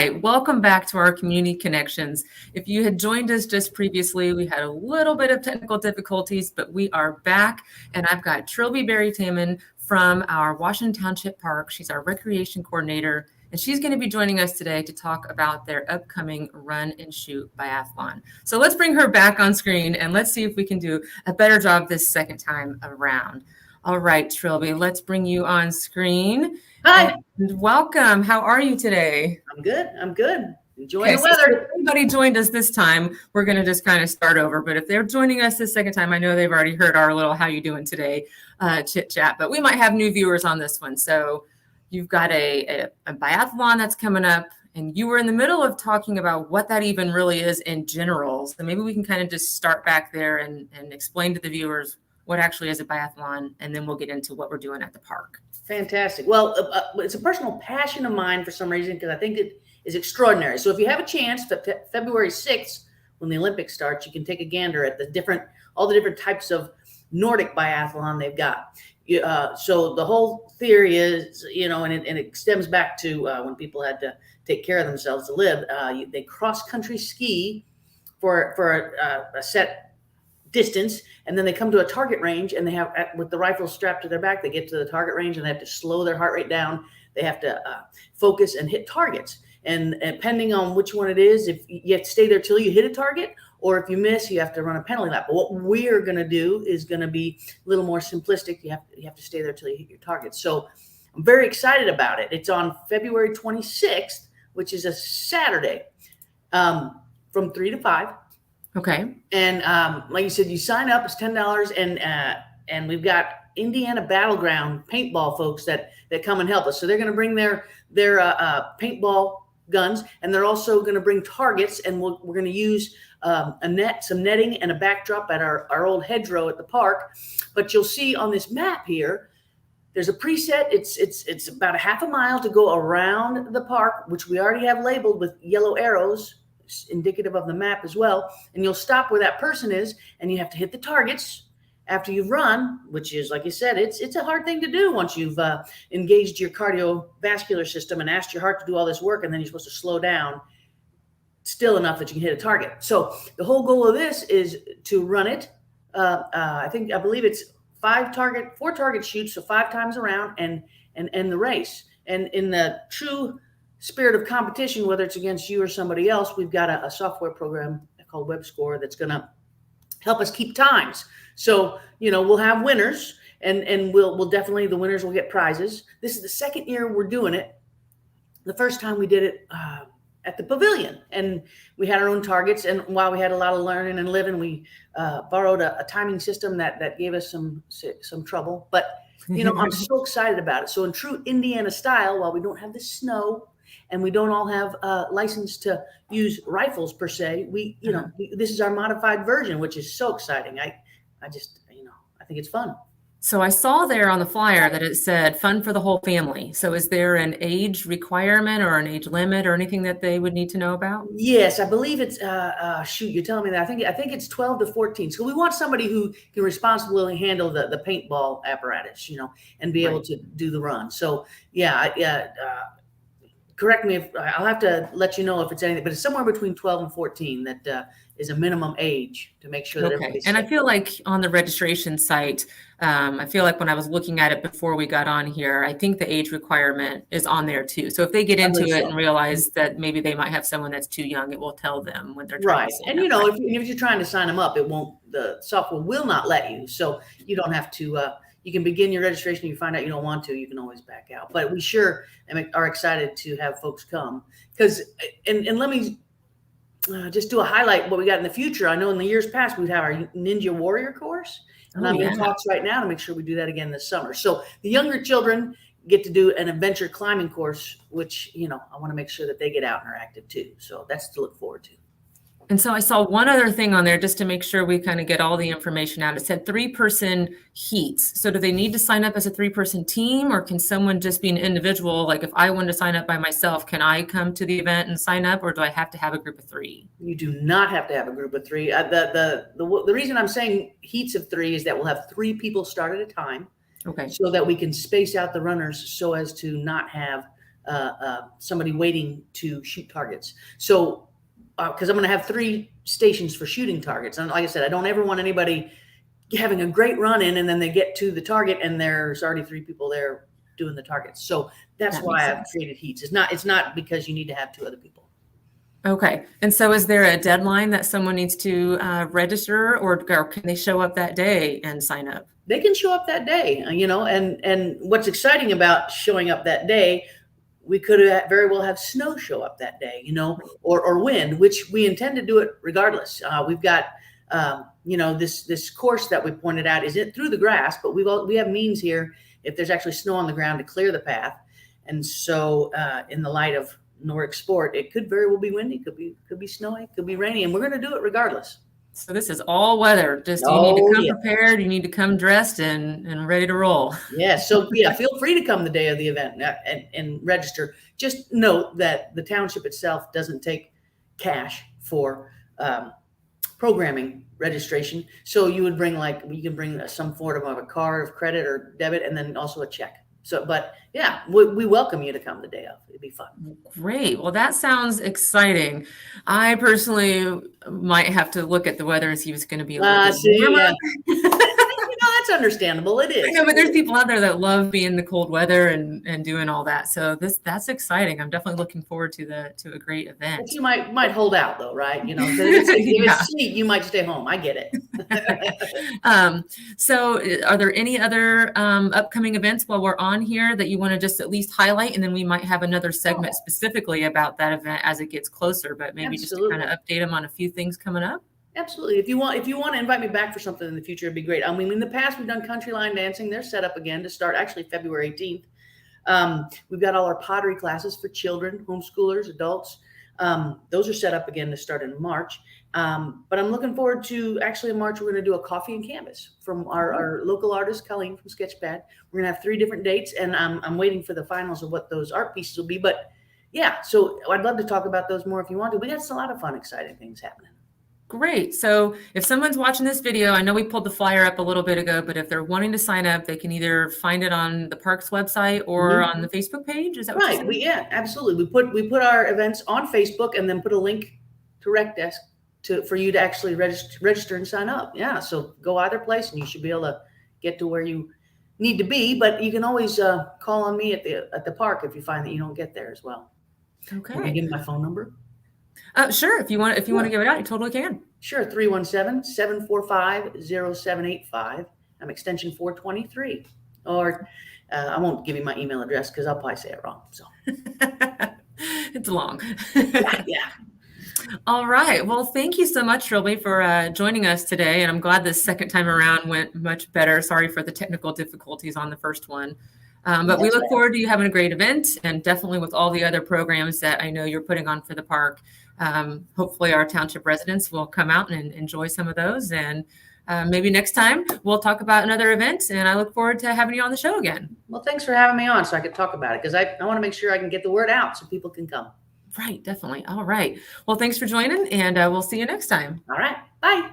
right, welcome back to our Community Connections. If you had joined us just previously, we had a little bit of technical difficulties, but we are back, and I've got Trilby Berry-Tayman from our Washington Township Park. She's our recreation coordinator, and she's going to be joining us today to talk about their upcoming Run and Shoot Biathlon. So let's bring her back on screen, and let's see if we can do a better job this second time around. All right, Trilby, let's bring you on screen. Hi. And welcome. How are you today? I'm good. Enjoying the weather. So if anybody joined us this time, we're going to just kind of start over. But if they're joining us this second time, I know they've already heard our little "How you doing today" chit chat. But we might have new viewers on this one. So you've got a biathlon that's coming up, and you were in the middle of talking about what that even really is in general. So maybe we can kind of just start back there and explain to the viewers what actually is a biathlon, and then we'll get into what we're doing at the park. Fantastic. Well, it's a personal passion of mine for some reason, because I think it is extraordinary. So if you have a chance, February 6th, when the Olympics starts, you can take a gander at all the different types of Nordic biathlon they've got. So the whole theory is, and it stems back to when people had to take care of themselves to live. They cross-country ski for a set distance, and then they come to a target range, and they have, with the rifles strapped to their back, they get to the target range, and they have to slow their heart rate down. They have to focus and hit targets, and depending on which one it is, if you have to stay there till you hit a target, or if you miss, you have to run a penalty lap. But what we're going to do is going to be a little more simplistic. You have to stay there till you hit your target. So I'm very excited about it. It's on February 26th, which is a Saturday, from 3 to 5. Okay. And like you said, you sign up, it's $10, and we've got Indiana Battleground paintball folks that come and help us. So they're going to bring their paintball guns, and they're also going to bring targets, and we're going to use some netting and a backdrop at our old hedgerow at the park. But you'll see on this map here, there's a preset. It's about a half a mile to go around the park, which we already have labeled with yellow arrows, indicative of the map as well. And you'll stop where that person is, and you have to hit the targets after you've run, which is, like you said, it's a hard thing to do once you've engaged your cardiovascular system and asked your heart to do all this work, and then you're supposed to slow down still enough that you can hit a target. So the whole goal of this is to run it. I believe it's 4 target shoots, so 5 times around, and end the race. And in the true spirit of competition, whether it's against you or somebody else, we've got a software program called WebScore that's going to help us keep times. So, we'll have winners, and we'll definitely, the winners will get prizes. This is the second year we're doing it. The first time we did it at the pavilion, and we had our own targets. And while we had a lot of learning and living, we borrowed a timing system that gave us some trouble. But, I'm so excited about it. So in true Indiana style, while we don't have the snow, and we don't all have license to use rifles per se, this is our modified version, which is so exciting. I think it's fun. So I saw there on the flyer that it said fun for the whole family. So is there an age requirement or an age limit or anything that they would need to know about? Yes, I believe it's you're telling me that. I think it's 12 to 14. So we want somebody who can responsibly handle the paintball apparatus, and be able to do the run. So correct me if I'll have to let you know if it's anything, but it's somewhere between 12 and 14 that is a minimum age to make sure that everybody's safe. And I feel like on the registration site, I feel like when I was looking at it before we got on here, I think the age requirement is on there too. So if they get into it and realize that maybe they might have someone that's too young, it will tell them when they're trying to sign up. And if you're trying to sign them up, the software will not let you. So you don't have to. You can begin your registration. You find out you don't want to, you can always back out. But we sure are excited to have folks come. Because, and let me just do a highlight what we got in the future. I know in the years past, we'd have our Ninja Warrior course. And I'm in talks right now to make sure we do that again this summer. So the younger children get to do an adventure climbing course, which, I want to make sure that they get out and are active too. So that's to look forward to. And so I saw one other thing on there just to make sure we kind of get all the information out. It said 3-person heats. So do they need to sign up as a 3-person team, or can someone just be an individual? Like if I wanted to sign up by myself, can I come to the event and sign up, or do I have to have a group of 3? You do not have to have a group of 3. The reason I'm saying heats of 3 is that we'll have 3 people start at a time. Okay. So that we can space out the runners so as to not have somebody waiting to shoot targets. So, because I'm going to have 3 stations for shooting targets. And like I said, I don't ever want anybody having a great run in and then they get to the target and there's already 3 people there doing the targets. So that's why I've created heats. It's not because you need to have 2 other people. Okay. And so is there a deadline that someone needs to register, or can they show up that day and sign up? They can show up that day, and what's exciting about showing up that day, we could very well have snow show up that day, or wind, which we intend to do it regardless. We've got, this course that we pointed out is through the grass, but we have means here if there's actually snow on the ground to clear the path. And so in the light of Nordic sport, it could very well be windy, could be snowy, could be rainy, and we're going to do it regardless. So this is all weather. Just you need to come prepared. You need to come dressed and ready to roll. Yeah. So feel free to come the day of the event and register. Just note that the township itself doesn't take cash for programming registration. So you can bring some form of a card of credit or debit, and then also a check. So, but yeah, we welcome you to come the day of. It'd be fun. Great. Well, that sounds exciting. I personally might have to look at the weather and see if it's going to be a little bit warmer. That's understandable. It is. I know, but there's people out there that love being in the cold weather and doing all that. So that's exciting. I'm definitely looking forward to a great event. But you might hold out though, right? If it's sweet, you might stay home. I get it. So are there any other upcoming events while we're on here that you want to just at least highlight? And then we might have another segment specifically about that event as it gets closer, but maybe just to kind of update them on a few things coming up. Absolutely. If you want to invite me back for something in the future, it'd be great. I mean, in the past, we've done country line dancing. They're set up again to start actually February 18th. We've got all our pottery classes for children, homeschoolers, adults. Those are set up again to start in March. But I'm looking forward to actually in March, we're going to do a coffee and canvas from our local artist, Colleen from Sketchpad. We're going to have 3 different dates, and I'm waiting for the finals of what those art pieces will be. But yeah, so I'd love to talk about those more if you want to. We got a lot of fun, exciting things happening. Great. So if someone's watching this video, I know we pulled the flyer up a little bit ago, but if they're wanting to sign up, they can either find it on the park's website or on the Facebook page. Is that what right? Yeah, absolutely. We put our events on Facebook and then put a link to Rec Desk for you to actually register and sign up. Yeah. So go either place and you should be able to get to where you need to be, but you can always call on me at the park if you find that you don't get there as well. Okay. Can I give my phone number? Sure. If you want to give it out, you totally can. Sure. 317-745-0785. I'm extension 423. Or I won't give you my email address because I'll probably say it wrong. So it's long. Yeah. All right. Well, thank you so much, Trilby, for joining us today. And I'm glad this second time around went much better. Sorry for the technical difficulties on the first one. But we look forward to you having a great event, and definitely with all the other programs that I know you're putting on for the park. Hopefully our township residents will come out and enjoy some of those. And maybe next time we'll talk about another event, and I look forward to having you on the show again. Well, thanks for having me on so I could talk about it, because I want to make sure I can get the word out so people can come. Right. Definitely. All right. Well, thanks for joining, and we'll see you next time. All right. Bye.